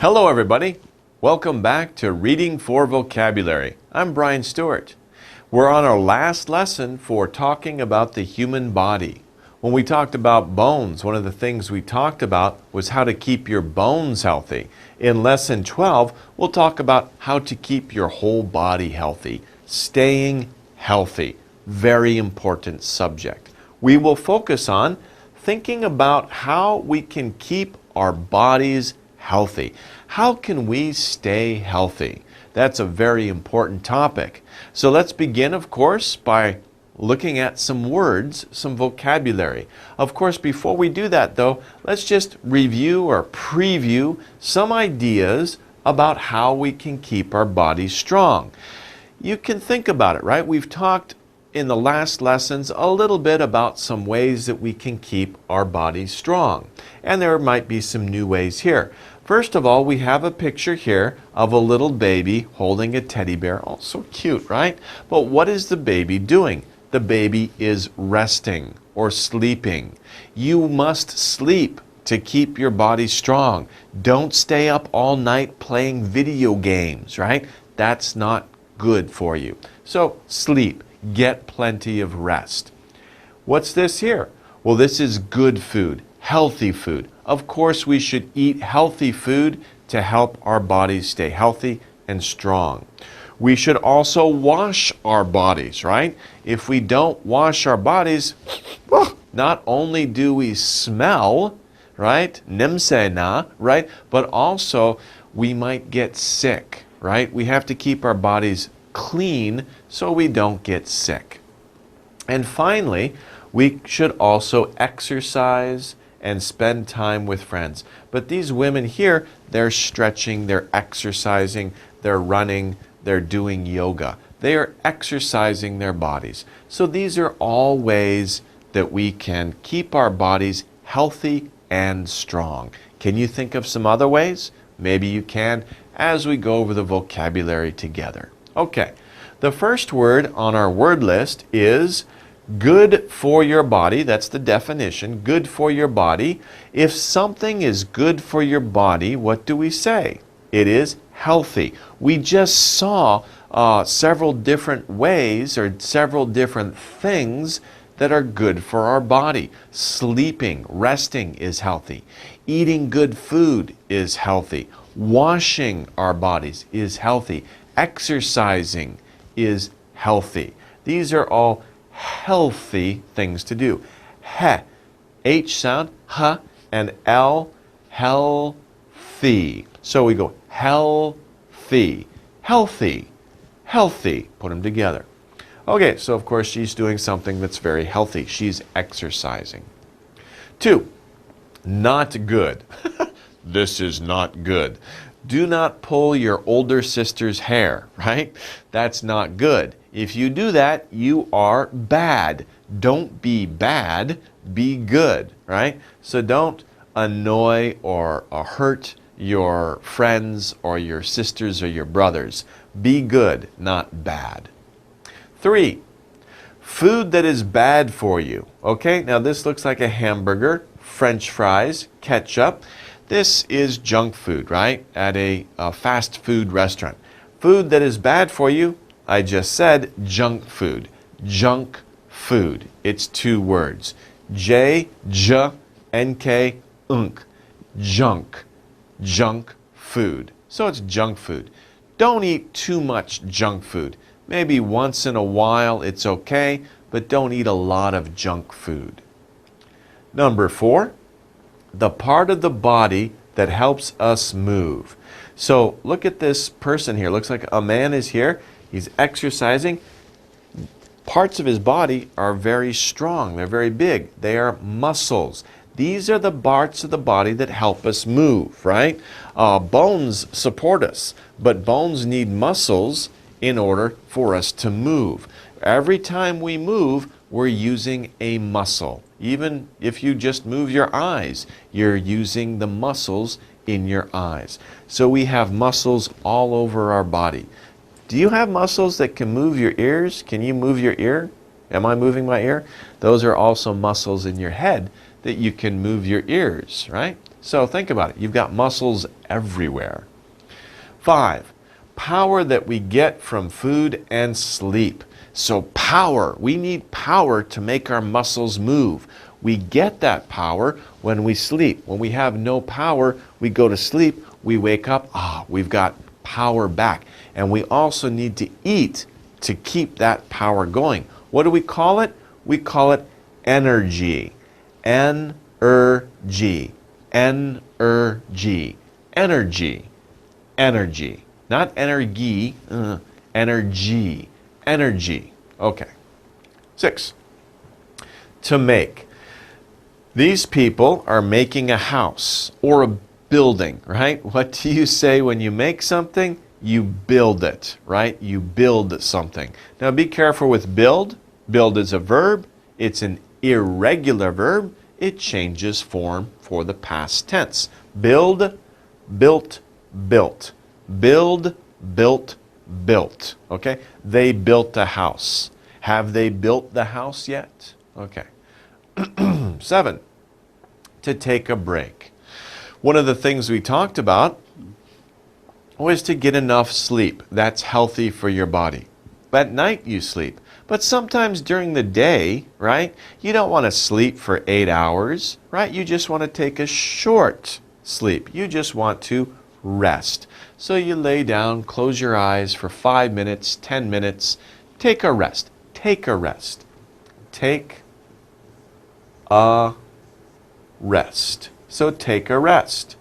Hello everybody. Welcome back to Reading for Vocabulary. I'm Brian Stuart. We're on our last lesson for talking about the human body. When we talked about bones, one of the things we talked about was how to keep your bones healthy. In lesson 12, we'll talk about how to keep your whole body healthy. Staying healthy. Very important subject. We will focus on thinking about how we can keep our bodies healthy. How can we stay healthy? That's a very important topic. So let's begin, of course, by looking at some words, some vocabulary. Of course, before we do that, though, let's just review or preview some ideas about how we can keep our bodies strong. You can think about it, right? We've talked in the last lessons a little bit about some ways that we can keep our bodies strong. And there might be some new ways here. First of all, we have a picture here of a little baby holding a teddy bear. Oh, so cute, right? But what is the baby doing? The baby is resting or sleeping. You must sleep to keep your body strong. Don't stay up all night playing video games, right? That's not good for you. So sleep. Get plenty of rest. What's this here? Well, this is good food, healthy food. Of course, we should eat healthy food to help our bodies stay healthy and strong. We should also wash our bodies, right? If we don't wash our bodies, not only do we smell, right? Nimse na, right? But also we might get sick, right? We have to keep our bodies clean so we don't get sick. And finally, we should also exercise and spend time with friends. But these women here, they're stretching, they're exercising, they're running, they're doing yoga. They are exercising their bodies. So these are all ways that we can keep our bodies healthy and strong. Can you think of some other ways? Maybe you can as we go over the vocabulary together. Okay, the first word on our word list is good for your body. That's the definition, good for your body. If something is good for your body, what do we say? It is healthy. We just saw several different ways or several different things that are good for our body. Sleeping, resting is healthy. Eating good food is healthy. Washing our bodies is healthy. Exercising is healthy. These are all healthy things to do. He, H sound, H, and L, healthy. So we go healthy, healthy, healthy. Put them together. Okay, so of course she's doing something that's very healthy. She's exercising. 2, not good. This is not good. Do not pull your older sister's hair, right? That's not good. If you do that, you are bad. Don't be bad, be good, right? So don't annoy or hurt your friends or your sisters or your brothers. Be good, not bad. 3, food that is bad for you. Okay, now this looks like a hamburger, French fries, ketchup. This is junk food, right? At a fast food restaurant. Food that is bad for you, I just said junk food. Junk food. It's 2 words. J, J, N, K, unk. Junk. Junk food. So it's junk food. Don't eat too much junk food. Maybe once in a while it's okay, but don't eat a lot of junk food. Number 4. The part of the body that helps us move. So look at this person here. Looks like a man is here. He's exercising. Parts of his body are very strong. They're very big. They are muscles. These are the parts of the body that help us move, right? Bones support us, but bones need muscles in order for us to move. Every time we move, we're using a muscle. Even if you just move your eyes, you're using the muscles in your eyes. So we have muscles all over our body. Do you have muscles that can move your ears? Can you move your ear? Am I moving my ear? Those are also muscles in your head that you can move your ears, right? So think about it. You've got muscles everywhere. 5, power that we get from food and sleep. So power, we need power to make our muscles move. We get that power when we sleep. When we have no power, we go to sleep, we wake up, we've got power back. And we also need to eat to keep that power going. What do we call it? We call it energy. N-er-G. N-er-G. Energy. Energy. Not energy. Energy. Energy. Okay. 6. To make. These people are making a house or a building, right? What do you say when you make something? You build it, right? You build something. Now be careful with build. Build is a verb. It's an irregular verb. It changes form for the past tense. Build, built, built. Build, built, built. Okay? They built a house. Have they built the house yet? Okay. 7, to take a break. One of the things we talked about was to get enough sleep. That's healthy for your body. At night you sleep. But sometimes during the day, right, you don't want to sleep for 8 hours, right? You just want to take a short sleep. You just want to rest. So you lay down, close your eyes for 5 minutes, 10 minutes. Take a rest. Take a rest. Take a rest. So take a rest.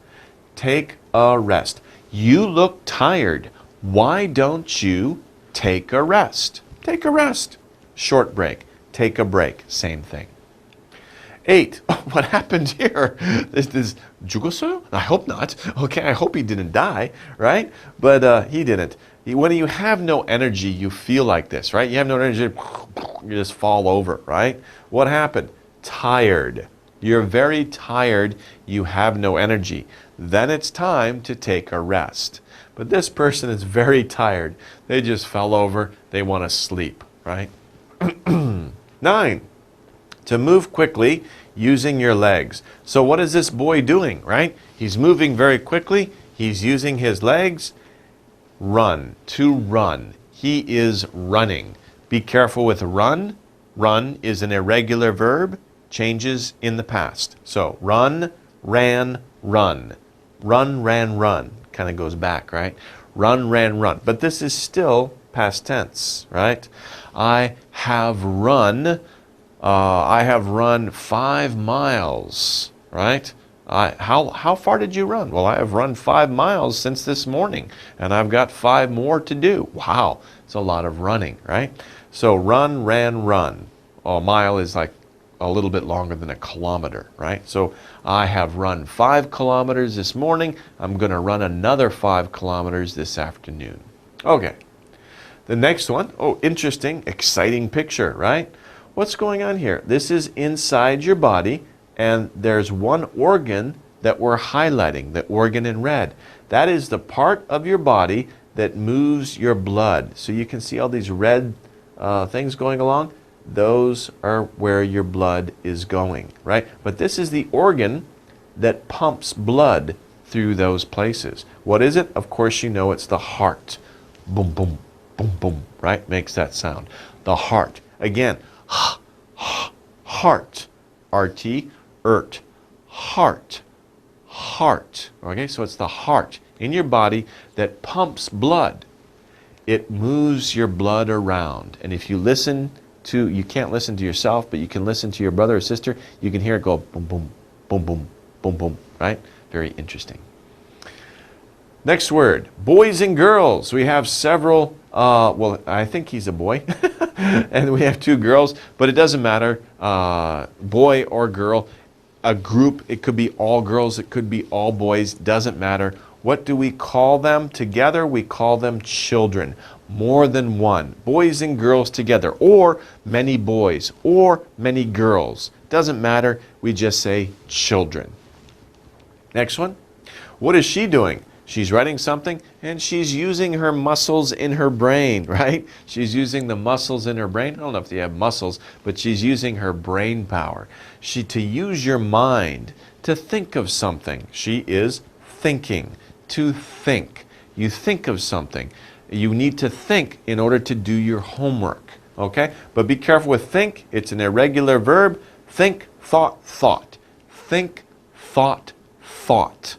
Take a rest. You look tired. Why don't you take a rest? Take a rest. Short break. Take a break. Same thing. 8. What happened here? This 죽었어요? I hope not. Okay, I hope he didn't die, right? But he didn't. When you have no energy, you feel like this, right? You have no energy, you just fall over, right? What happened? Tired. You're very tired. You have no energy. Then it's time to take a rest. But this person is very tired. They just fell over. They want to sleep, right? 9. To move quickly using your legs. So what is this boy doing, right? He's moving very quickly. He's using his legs. Run. To run. He is running. Be careful with run. Run is an irregular verb. Changes in the past. So run, ran, run. Run, ran, run. Kind of goes back, right? Run, ran, run. But this is still past tense, right? I have run 5 miles, right? How far did you run? Well, I have run 5 miles since this morning, and I've got 5 more to do. Wow, it's a lot of running, right? So run, ran, run. A mile is like a little bit longer than a kilometer, right? So I have run 5 kilometers this morning. I'm going to run another 5 kilometers this afternoon. Okay. The next one, interesting, exciting picture, right? What's going on here? This is inside your body, and there's one organ that we're highlighting, the organ in red. That is the part of your body that moves your blood. So you can see all these red things going along. Those are where your blood is going, right? But this is the organ that pumps blood through those places. What is it? Of course you know it's the heart. Boom, boom, boom, boom, right? Makes that sound. The heart. Again, heart. R-T, ert. Heart. Heart. Okay, so it's the heart in your body that pumps blood. It moves your blood around. And if you listen to, you can't listen to yourself, but you can listen to your brother or sister, you can hear it go boom, boom, boom, boom, boom, boom, right? Very interesting. Next word, boys and girls. We have several, well, I think he's a boy, and we have 2 girls, but it doesn't matter, boy or girl. A group, it could be all girls, it could be all boys, doesn't matter. What do we call them together? We call them children. More than one. Boys and girls together, or many boys, or many girls. Doesn't matter, we just say children. Next one. What is she doing? She's writing something and she's using her muscles in her brain, right? She's using the muscles in her brain. I don't know if they have muscles, but she's using her brain power. To use your mind to think of something. She is thinking. To think. You think of something. You need to think in order to do your homework. Okay? But be careful with think. It's an irregular verb. Think, thought, thought. Think, thought, thought.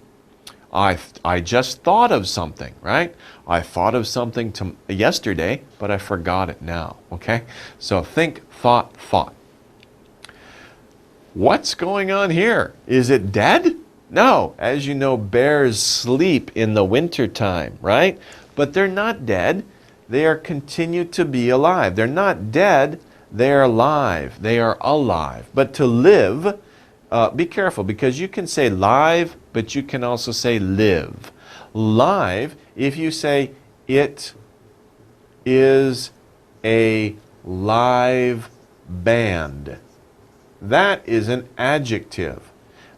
I just thought of something, right? I thought of something yesterday, but I forgot it now. Okay? So think, thought, thought. What's going on here? Is it dead? No. As you know, bears sleep in the wintertime, right? But they're not dead. They are continued to be alive. They're not dead. They are alive. They are alive. But to live, be careful because you can say live, but you can also say live. Live, if you say it is a live band, that is an adjective.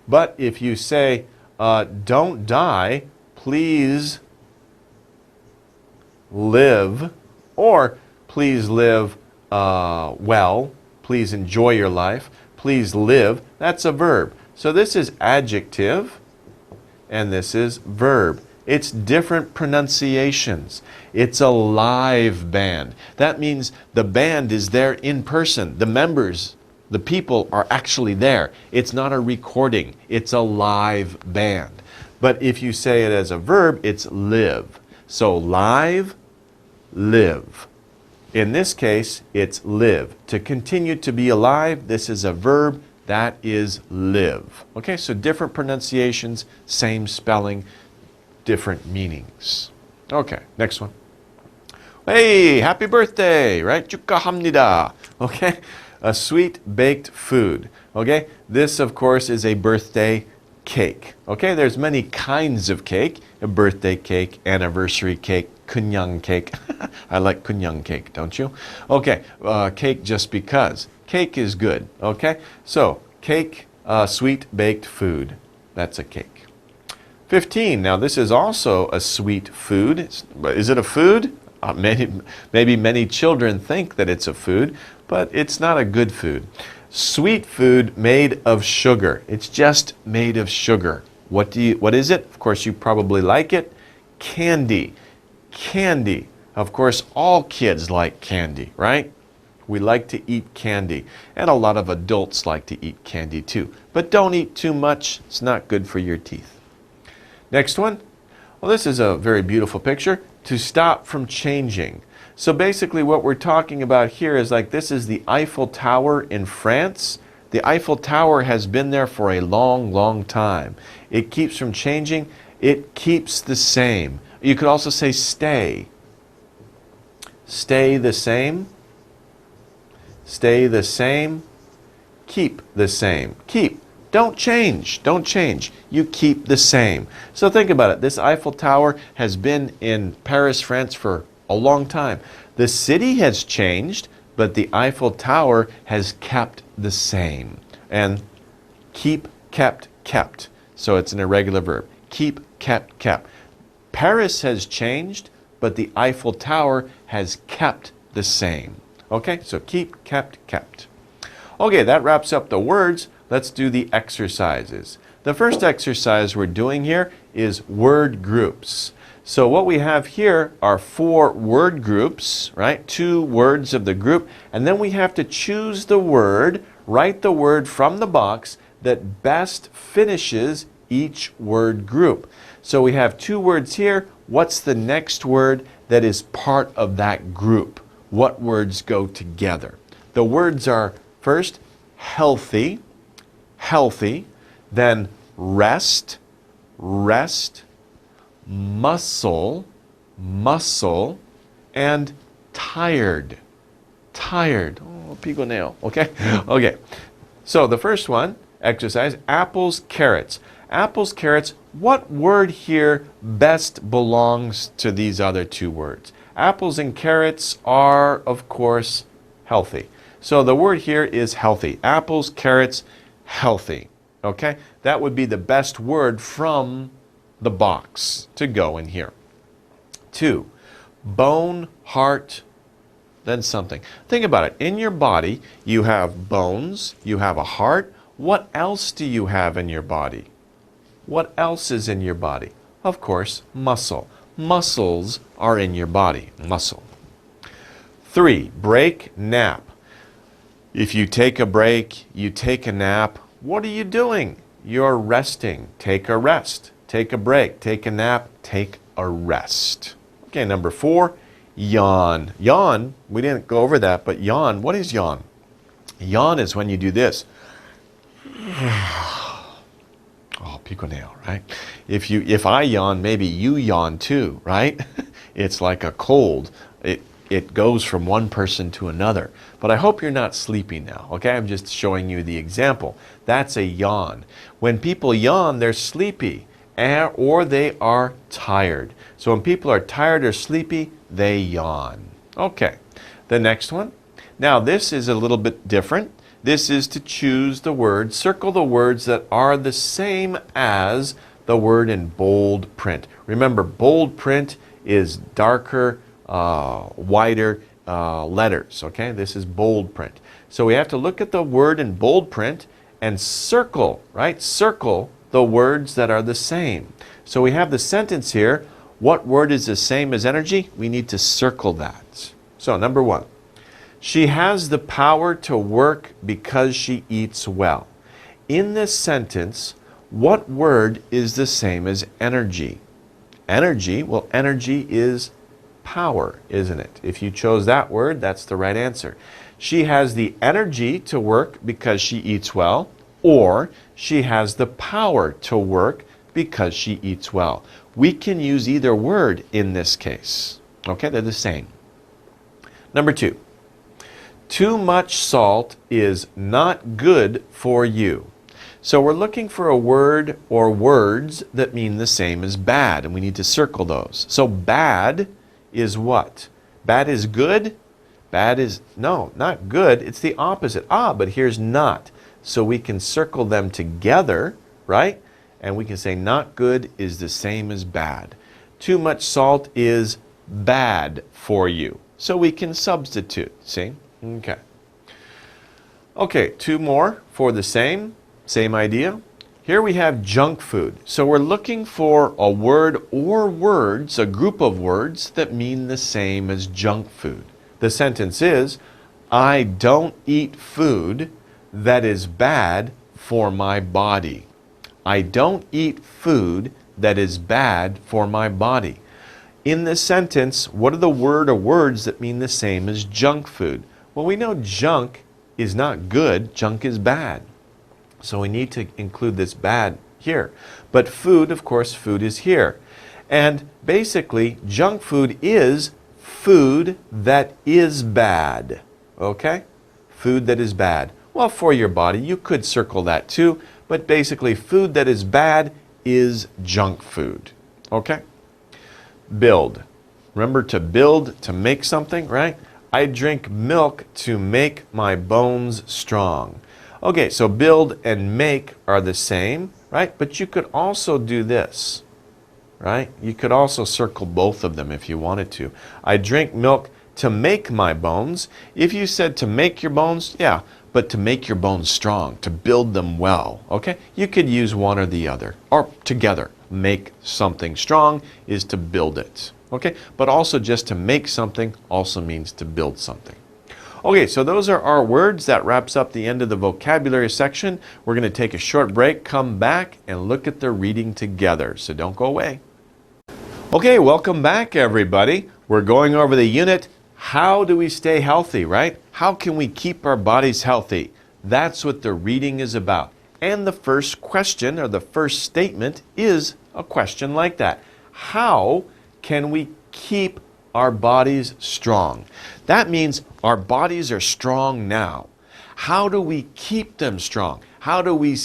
But if you say, don't die, please live, or please live well, please enjoy your life, please live, that's a verb. So this is adjective, and this is verb. It's different pronunciations. It's a live band. That means the band is there in person. The members, the people are actually there. It's not a recording. It's a live band. But if you say it as a verb, it's live. So live, live. In this case, it's live. To continue to be alive, this is a verb. That is live. Okay, so different pronunciations, same spelling, different meanings. Okay, next one. Hey, happy birthday, right? 축하합니다. Okay, a sweet baked food. Okay, this of course is a birthday cake. Okay, there's many kinds of cake. A birthday cake, anniversary cake, kunyang cake. I like kunyang cake, don't you? Okay, cake just because. Cake is good, okay? So, cake, sweet baked food. That's a cake. 15. Now, this is also a sweet food. Is it a food? Maybe many children think that it's a food, but it's not a good food. Sweet food made of sugar. It's just made of sugar. What is it? Of course, you probably like it. Candy. Candy. Of course, all kids like candy, right? We like to eat candy. And a lot of adults like to eat candy too. But don't eat too much. It's not good for your teeth. Next one. Well, this is a very beautiful picture. To stop from changing. So basically what we're talking about here is like this is the Eiffel Tower in France. The Eiffel Tower has been there for a long, long time. It keeps from changing. It keeps the same. You could also say stay. Stay the same. Stay the same. Keep the same. Keep. Don't change. Don't change. You keep the same. So think about it. This Eiffel Tower has been in Paris, France for a long time. The city has changed, but the Eiffel Tower has kept the same. And keep, kept, kept. So it's an irregular verb. Keep, kept, kept. Paris has changed, but the Eiffel Tower has kept the same. Okay, so keep, kept, kept. Okay, that wraps up the words. Let's do the exercises. The first exercise we're doing here is word groups. So what we have here are 4 word groups, right? 2 words of the group, and then we have to choose the word, write the word from the box that best finishes each word group. So we have 2 words here. What's the next word that is part of that group? What words go together? The words are first healthy, healthy, then rest, rest, muscle, muscle, and tired, tired. Oh, pigoneo. Okay? Okay. So the first one, exercise, apples, carrots. Apples, carrots, what word here best belongs to these other 2 words? Apples and carrots are, of course, healthy. So the word here is healthy. Apples, carrots, healthy. Okay? That would be the best word from the box to go in here. 2, bone, heart, then something. Think about it. In your body, you have bones, you have a heart. What else do you have in your body? What else is in your body? Of course, muscle. Muscles are in your body. Muscle. 3, break, nap. If you take a break, you take a nap, what are you doing? You're resting. Take a rest. Take a break. Take a nap. Take a rest. Okay, number 4, yawn. Yawn, we didn't go over that, but yawn, what is yawn? Yawn is when you do this. Oh, pico nail, right? If I yawn, maybe you yawn too, right? It's like a cold. It goes from one person to another. But I hope you're not sleeping now, okay? I'm just showing you the example. That's a yawn. When people yawn, they're sleepy or they are tired. So when people are tired or sleepy, they yawn. Okay, the next one. Now this is a little bit different. This is to choose the words, circle the words that are the same as the word in bold print. Remember, bold print is darker, wider letters, okay? This is bold print. So we have to look at the word in bold print and circle, right? Circle the words that are the same. So we have the sentence here. What word is the same as energy? We need to circle that. So number 1, she has the power to work because she eats well. In this sentence, what word is the same as energy? Energy, well, energy is power, isn't it? If you chose that word, that's the right answer. She has the energy to work because she eats well, or she has the power to work because she eats well. We can use either word in this case. Okay, they're the same. Number 2, too much salt is not good for you. So we're looking for a word or words that mean the same as bad, and we need to circle those. So bad is what? Bad is good? Bad is, no, not good. It's the opposite. But here's not. So we can circle them together, right? And we can say not good is the same as bad. Too much salt is bad for you. So we can substitute, see? Okay. Okay, 2 more for the same idea. Here we have junk food. So we're looking for a word or words, a group of words that mean the same as junk food. The sentence is, I don't eat food that is bad for my body. I don't eat food that is bad for my body. In this sentence, what are the word or words that mean the same as junk food? Well, we know junk is not good, junk is bad. So we need to include this bad here. But food, of course, food is here. And basically, junk food is food that is bad. Okay? Food that is bad. Well, for your body, you could circle that too. But basically, food that is bad is junk food. Okay? Build. Remember to build, to make something, right? I drink milk to make my bones strong. Okay, so build and make are the same, right? But you could also do this, right? You could also circle both of them if you wanted to. I drink milk to make my bones. If you said to make your bones, yeah, but to make your bones strong, to build them well, okay? You could use one or the other, or together. Make something strong is to build it, okay? But also just to make something also means to build something. Okay, so those are our words. That wraps up the end of the vocabulary section. We're going to take a short break, come back, and look at the reading together. So don't go away. Okay, welcome back, everybody. We're going over the unit, how do we stay healthy, right? How can we keep our bodies healthy? That's what the reading is about. And the first question, or the first statement, is a question like that. How can we keep our bodies strong? That means our bodies are strong now. How do we keep them strong? How do we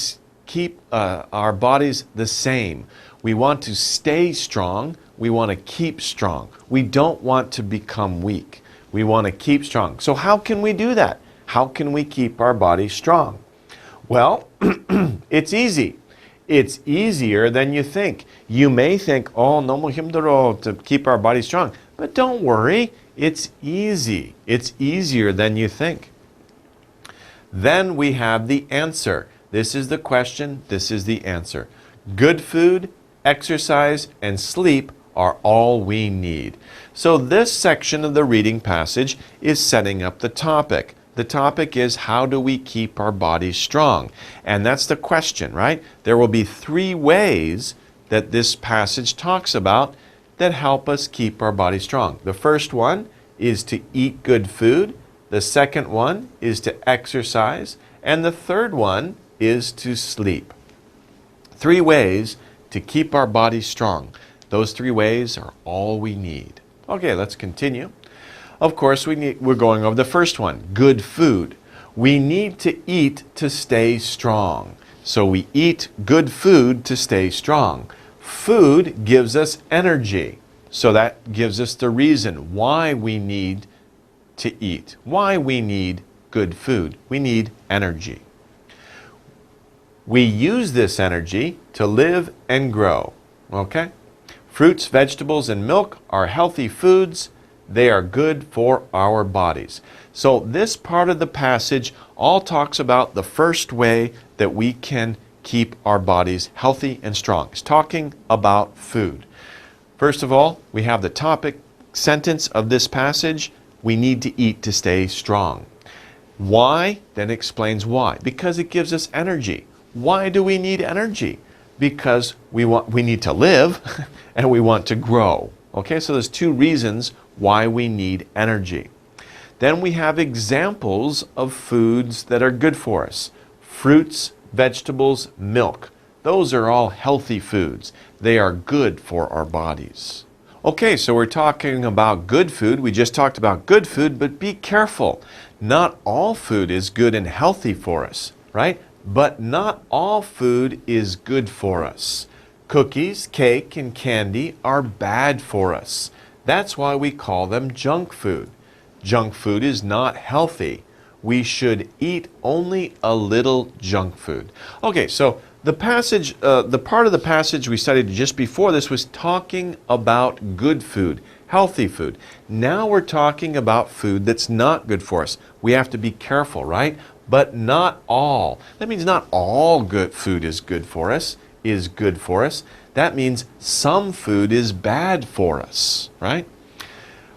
keep our bodies the same? We want to stay strong. We want to keep strong. We don't want to become weak. We want to keep strong. So how can we do that? How can we keep our bodies strong? Well, it's easy. It's easier than you think. You may think, oh, 너무 힘들어 to keep our body strong. But don't worry, it's easy. It's easier than you think. Then we have the answer. This is the question, this is the answer. Good food, exercise, and sleep are all we need. So this section of the reading passage is setting up the topic. The topic is, how do we keep our bodies strong? And that's the question, right? There will be 3 ways that this passage talks about that help us keep our body strong. The first one is to eat good food. The second one is to exercise. And the third one is to sleep. 3 ways to keep our bodies strong. Those 3 ways are all we need. Okay, let's continue. Of course, we're going over the first one, good food. We need to eat to stay strong. So we eat good food to stay strong. Food gives us energy. So that gives us the reason why we need to eat, why we need good food. We need energy. We use this energy to live and grow. Okay? Fruits, vegetables, and milk are healthy foods. They are good for our bodies. So this part of the passage all talks about the first way that we can keep our bodies healthy and strong. It's talking about food. First of all, we have the topic sentence of this passage. We need to eat to stay strong. Why? Then explains why. Because it gives us energy. Why do we need energy? Because we need to live and we want to grow. Okay, so there's 2 reasons why we need energy. Then we have examples of foods that are good for us. Fruits, vegetables, milk. Those are all healthy foods. They are good for our bodies. Okay, so we're talking about good food. We just talked about good food, but be careful. Not all food is good and healthy for us, right? But not all food is good for us. Cookies, cake, and candy are bad for us. That's why we call them junk food. Junk food is not healthy. We should eat only a little junk food. Okay, so the passage, the part of the passage we studied just before this was talking about good food, healthy food. Now we're talking about food that's not good for us. We have to be careful, right? But not all. That means not all good food is good for us, That means some food is bad for us, right?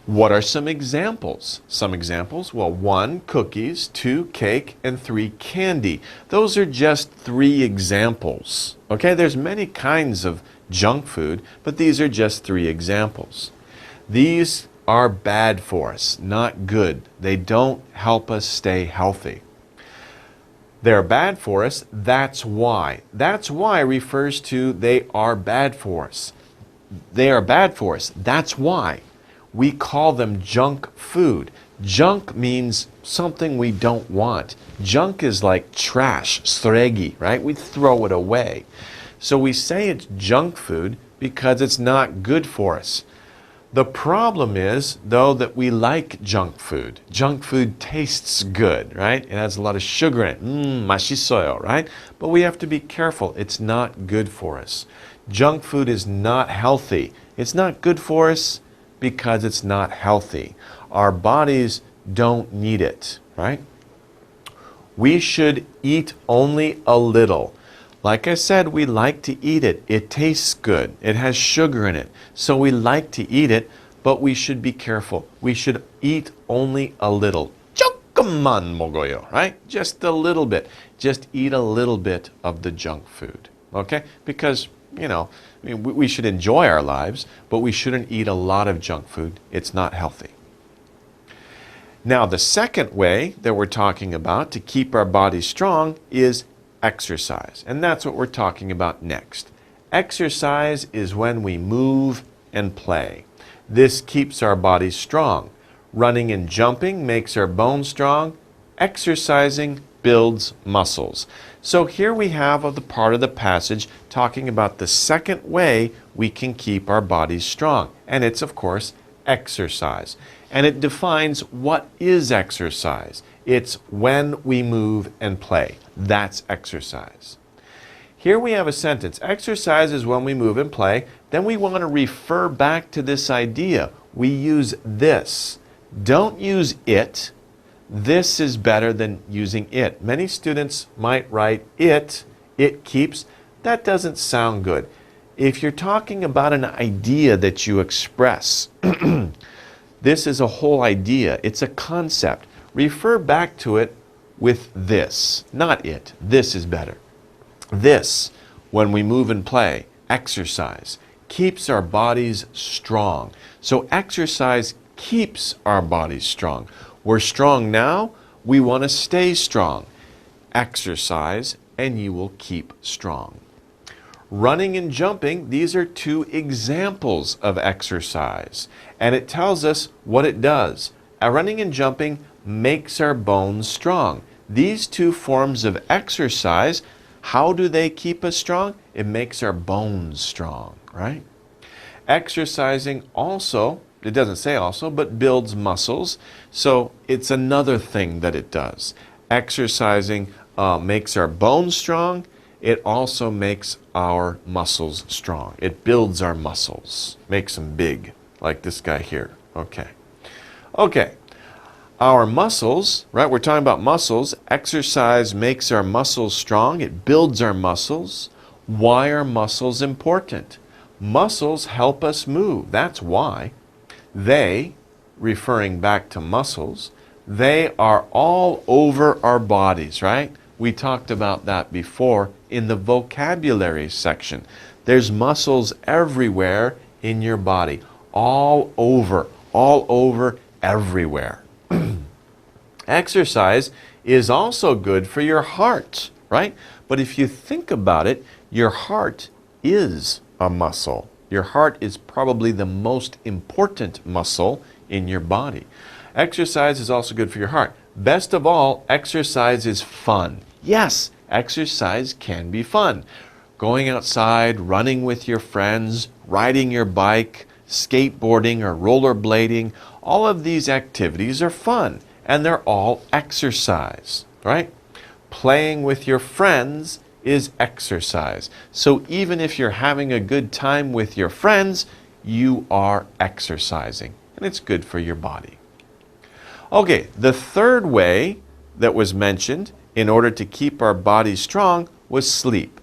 What are some examples? Some examples, well, 1, cookies, 2, cake, and 3, candy. Those are just 3 examples. Okay, there's many kinds of junk food, but these are just 3 examples. These are bad for us, not good. They don't help us stay healthy. They're bad for us, that's why. That's why refers to they are bad for us. They are bad for us, that's why. We call them junk food. Junk means something we don't want. Junk is like trash, sregi, right? We throw it away. So we say it's junk food because it's not good for us. The problem is, though, that we like junk food. Junk food tastes good, right? It has a lot of sugar in it. 맛있어요, right? But we have to be careful. It's not good for us. Junk food is not healthy. It's not good for us because it's not healthy. Our bodies don't need it, right? We should eat only a little. Like I said, we like to eat it. It tastes good. It has sugar in it. So we like to eat it, but we should be careful. We should eat only a little. 조금만 먹어요, right? Just a little bit. Just eat a little bit of the junk food, okay? Because, we should enjoy our lives, but we shouldn't eat a lot of junk food. It's not healthy. Now, the second way that we're talking about to keep our bodies strong is exercise. And that's what we're talking about next. Exercise is when we move and play. This keeps our bodies strong. Running and jumping makes our bones strong. Exercising builds muscles. So here we have the part of the passage talking about the second way we can keep our bodies strong. And it's, of course, exercise. And it defines what is exercise. It's when we move and play. That's exercise. Here we have a sentence. Exercise is when we move and play. Then we want to refer back to this idea. We use this. Don't use it. This is better than using it. Many students might write it keeps. That doesn't sound good. If you're talking about an idea that you express, this is a whole idea. It's a concept. Refer back to it with this, not it. This is better. This, when we move and play, exercise, keeps our bodies strong. So exercise keeps our bodies strong. We're strong now, we want to stay strong. Exercise and you will keep strong. Running and jumping, these are two examples of exercise. And it tells us what it does. Running and jumping makes our bones strong. These two forms of exercise, how do they keep us strong? It makes our bones strong, right? Exercising also, it doesn't say also, but builds muscles. So it's another thing that it does. Exercising makes our bones strong. It also makes our muscles strong. It builds our muscles, makes them big, like this guy here. Okay. Our muscles, right? We're talking about muscles. Exercise makes our muscles strong. It builds our muscles. Why are muscles important? Muscles help us move. That's why. They, referring back to muscles, they are all over our bodies, right? We talked about that before in the vocabulary section. There's muscles everywhere in your body. All over, everywhere. Exercise is also good for your heart, right? But if you think about it, your heart is a muscle. Your heart is probably the most important muscle in your body. Exercise is also good for your heart. Best of all, exercise is fun. Yes, exercise can be fun. Going outside, running with your friends, riding your bike, skateboarding or rollerblading, all of these activities are fun and they're all exercise, right? Playing with your friends is exercise. So even if you're having a good time with your friends, you are exercising and it's good for your body. Okay, the third way that was mentioned in order to keep our bodies strong was sleep.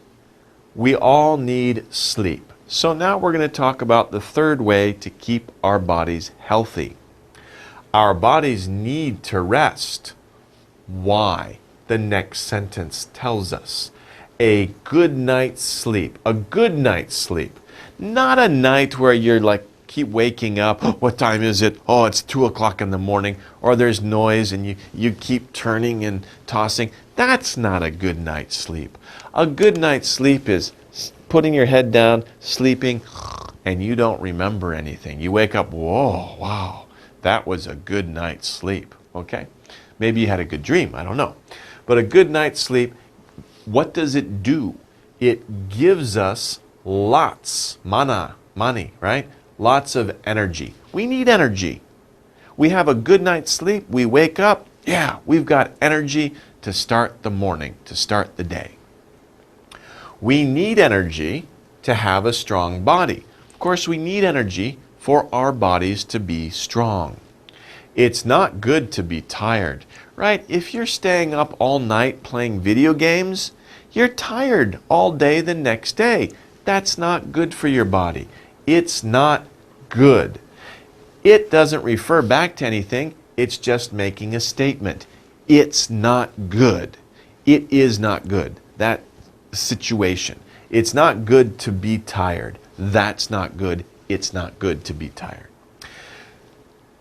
We all need sleep. So now we're going to talk about the third way to keep our bodies healthy. Our bodies need to rest. Why? The next sentence tells us. A good night's sleep. A good night's sleep. Not a night where you're like, keep waking up. What time is it? Oh, it's 2 o'clock in the morning. Or there's noise and you keep turning and tossing. That's not a good night's sleep. A good night's sleep is putting your head down, sleeping, and you don't remember anything. You wake up, whoa, wow, that was a good night's sleep, okay? Maybe you had a good dream, I don't know. But a good night's sleep, what does it do? It gives us lots, mani, right? Lots of energy. We need energy. We have a good night's sleep, we wake up, yeah, we've got energy to start the morning, to start the day. We need energy to have a strong body. Of course, we need energy for our bodies to be strong. It's not good to be tired, right? If you're staying up all night playing video games, you're tired all day the next day. That's not good for your body. It's not good. It doesn't refer back to anything. It's just making a statement. It's not good. It is not good. That situation. It's not good to be tired. That's not good. It's not good to be tired.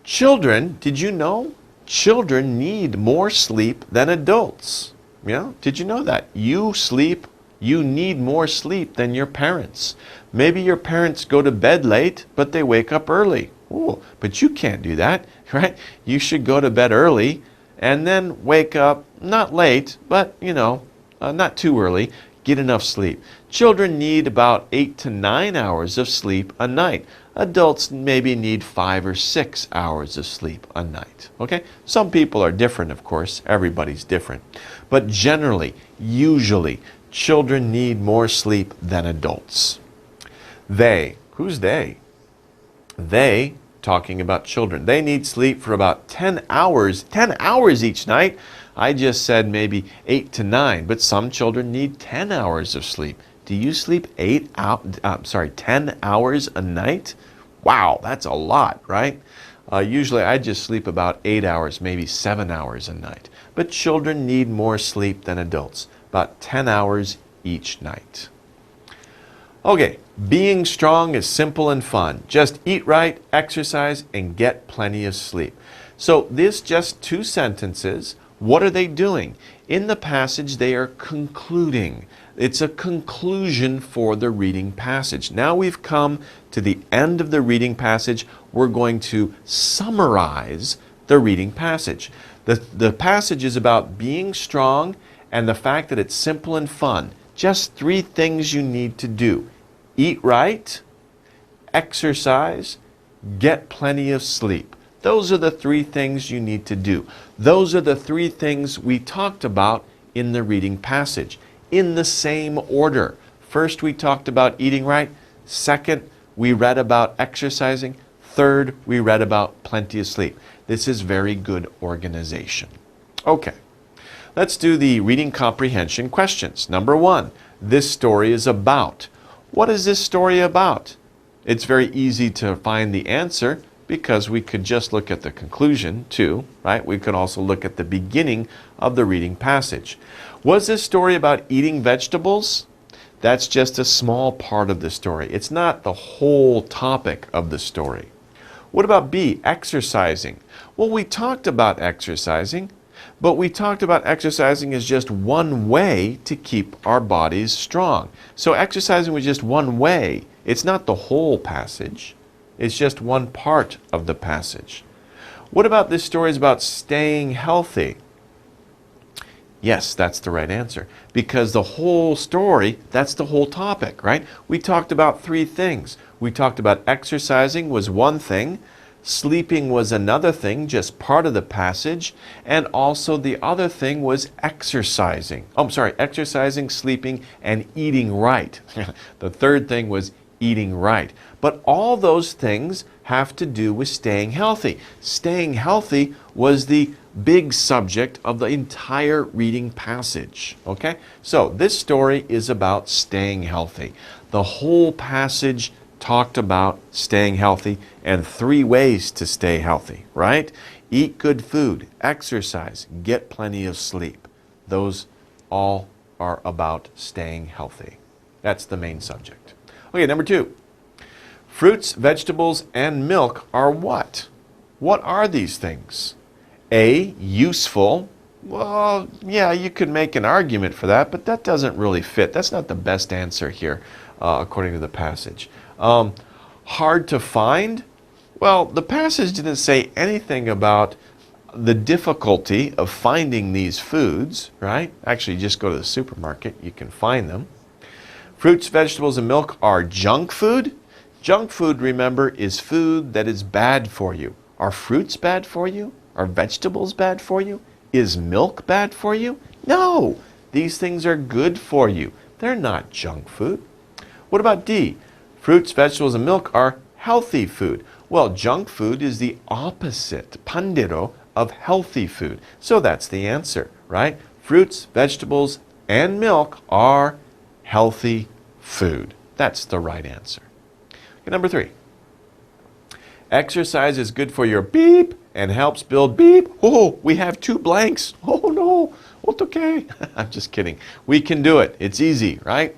Children, did you know? Children need more sleep than adults. Yeah? Did you know that? You need more sleep than your parents. Maybe your parents go to bed late, but they wake up early. Ooh, but you can't do that, right? You should go to bed early and then wake up, not late, but, not too early. Get enough sleep. Children need about 8 to 9 hours of sleep a night. Adults maybe need 5 or 6 hours of sleep a night. Okay? Some people are different, of course. Everybody's different. But generally, usually, Children need more sleep than adults. They, who's they? They, talking about children, they need sleep for about 10 hours each night. I just said maybe 8 to 9, but some children need 10 hours of sleep. Do you sleep 10 hours a night? Wow, that's a lot, right? Usually I just sleep about 8 hours, maybe 7 hours a night. But children need more sleep than adults, about 10 hours each night. Okay, being strong is simple and fun. Just eat right, exercise, and get plenty of sleep. So this just 2 sentences. What are they doing? In the passage, they are concluding. It's a conclusion for the reading passage. Now we've come to the end of the reading passage. We're going to summarize the reading passage. The passage is about being strong and the fact that it's simple and fun. Just 3 things you need to do. Eat right, exercise, get plenty of sleep. Those are the 3 things you need to do. Those are the 3 things we talked about in the reading passage, in the same order. First, we talked about eating right. Second, we read about exercising. Third, we read about plenty of sleep. This is very good organization. Okay, let's do the reading comprehension questions. Number 1, this story is about. What is this story about? It's very easy to find the answer because we could just look at the conclusion too, right? We could also look at the beginning of the reading passage. Was this story about eating vegetables? That's just a small part of the story. It's not the whole topic of the story. What about B, exercising? Well, we talked about exercising, but we talked about exercising as just one way to keep our bodies strong. So exercising was just one way. It's not the whole passage. It's just one part of the passage. What about this story is about staying healthy? Yes, that's the right answer. Because the whole story, that's the whole topic, right? We talked about 3 things. We talked about exercising was one thing. Sleeping was another thing, just part of the passage. And also the other thing was exercising. Exercising, sleeping, and eating right. The third thing was eating right. But all those things have to do with staying healthy. Staying healthy was the big subject of the entire reading passage. Okay? So this story is about staying healthy. The whole passage talked about staying healthy and 3 ways to stay healthy, right? Eat good food, exercise, get plenty of sleep. Those all are about staying healthy. That's the main subject. Okay, number 2. Fruits, vegetables, and milk are what? What are these things? A, useful. Well, yeah, you could make an argument for that, but that doesn't really fit. That's not the best answer here, according to the passage. Hard to find? Well, the passage didn't say anything about the difficulty of finding these foods, right? Actually, just go to the supermarket, you can find them. Fruits, vegetables, and milk are junk food. Junk food, remember, is food that is bad for you. Are fruits bad for you? Are vegetables bad for you? Is milk bad for you? No! These things are good for you. They're not junk food. What about D? Fruits, vegetables, and milk are healthy food. Well, junk food is the opposite, pandero, of healthy food. So that's the answer, right? Fruits, vegetables, and milk are healthy food. That's the right answer. Okay, number 3. Exercise is good for your beep and helps build beep. Oh, we have 2 blanks. Oh no, it's okay. I'm just kidding. We can do it. It's easy, right?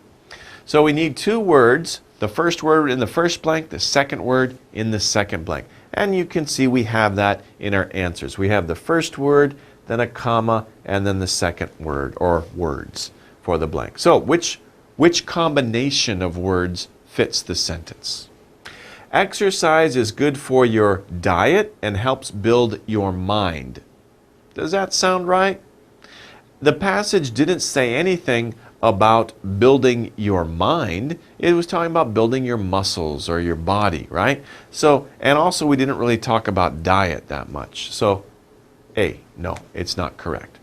So we need 2 words. The first word in the first blank, the second word in the second blank. And you can see we have that in our answers. We have the first word, then a comma, and then the second word or words for the blank. So which combination of words fits the sentence? Exercise is good for your diet and helps build your mind. Does that sound right? The passage didn't say anything about building your mind. It was talking about building your muscles or your body, right? So, and also we didn't really talk about diet that much. So, A, no, it's not correct.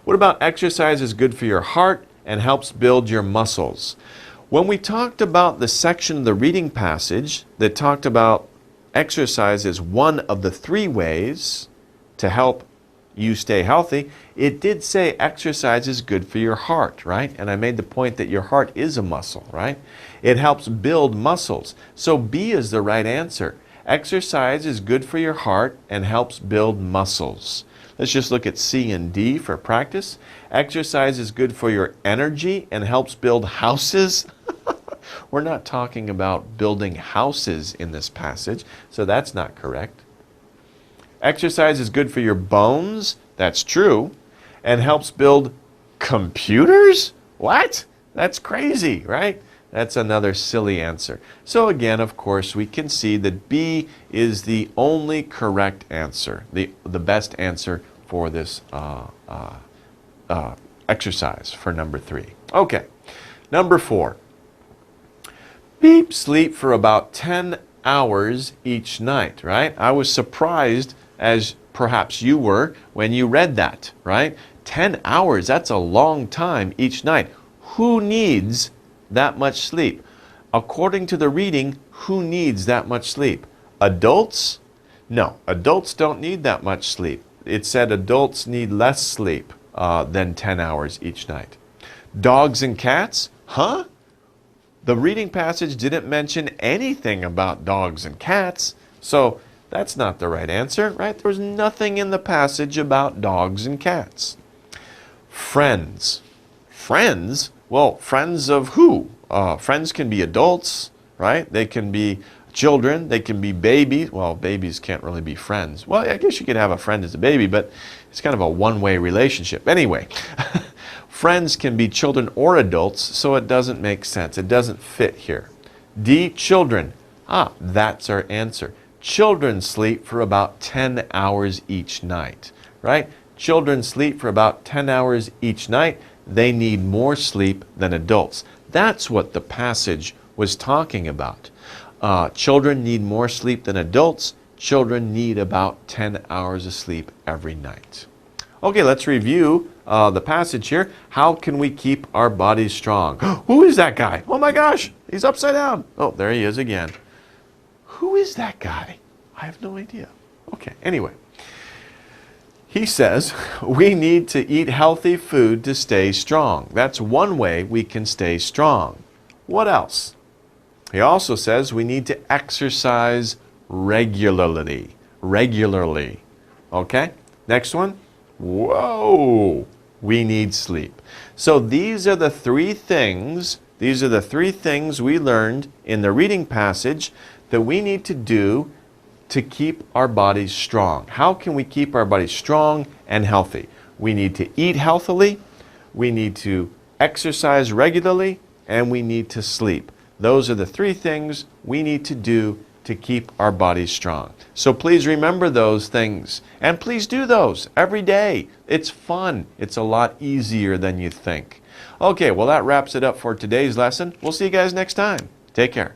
What about exercise is good for your heart and helps build your muscles. When we talked about the section of the reading passage that talked about exercise as one of the 3 ways to help you stay healthy, it did say exercise is good for your heart, right? And I made the point that your heart is a muscle, right? It helps build muscles. So B is the right answer. Exercise is good for your heart and helps build muscles. Let's just look at C and D for practice. Exercise is good for your energy and helps build houses. We're not talking about building houses in this passage, so that's not correct. Exercise is good for your bones. That's true. And helps build computers? What? That's crazy, right? That's another silly answer. So again, of course, we can see that B is the only correct answer, the best answer for this exercise for number 3. Okay, number 4. Beep, sleep for about 10 hours each night, right? I was surprised, as perhaps you were, when you read that, right? 10 hours, that's a long time each night. Who needs that much sleep? According to the reading, who needs that much sleep? Adults? No, adults don't need that much sleep. It said adults need less sleep than 10 hours each night. Dogs and cats? Huh? The reading passage didn't mention anything about dogs and cats, so that's not the right answer, right? There's nothing in the passage about dogs and cats. Friends. Friends? Well, friends of who? Friends can be adults, right? They can be children. They can be babies. Well, babies can't really be friends. Well, I guess you could have a friend as a baby, but it's kind of a one-way relationship. Anyway, friends can be children or adults, so it doesn't make sense. It doesn't fit here. D, children. That's our answer. Children sleep for about 10 hours each night, right? Children sleep for about 10 hours each night. They need more sleep than adults. That's what the passage was talking about. Children need more sleep than adults. Children need about 10 hours of sleep every night. Okay, let's review the passage here. How can we keep our bodies strong? Who is that guy? Oh my gosh, he's upside down. Oh, there he is again. Who is that guy? I have no idea. Okay, anyway. He says we need to eat healthy food to stay strong. That's one way we can stay strong. What else? He also says we need to exercise regularly. Regularly. Okay? Next one. Whoa! We need sleep. So these are the 3 things, we learned in the reading passage that we need to do to keep our bodies strong. How can we keep our bodies strong and healthy? We need to eat healthily, we need to exercise regularly, and we need to sleep. Those are the 3 things we need to do to keep our bodies strong. So please remember those things, and please do those every day. It's fun. It's a lot easier than you think. Okay, well that wraps it up for today's lesson. We'll see you guys next time. Take care.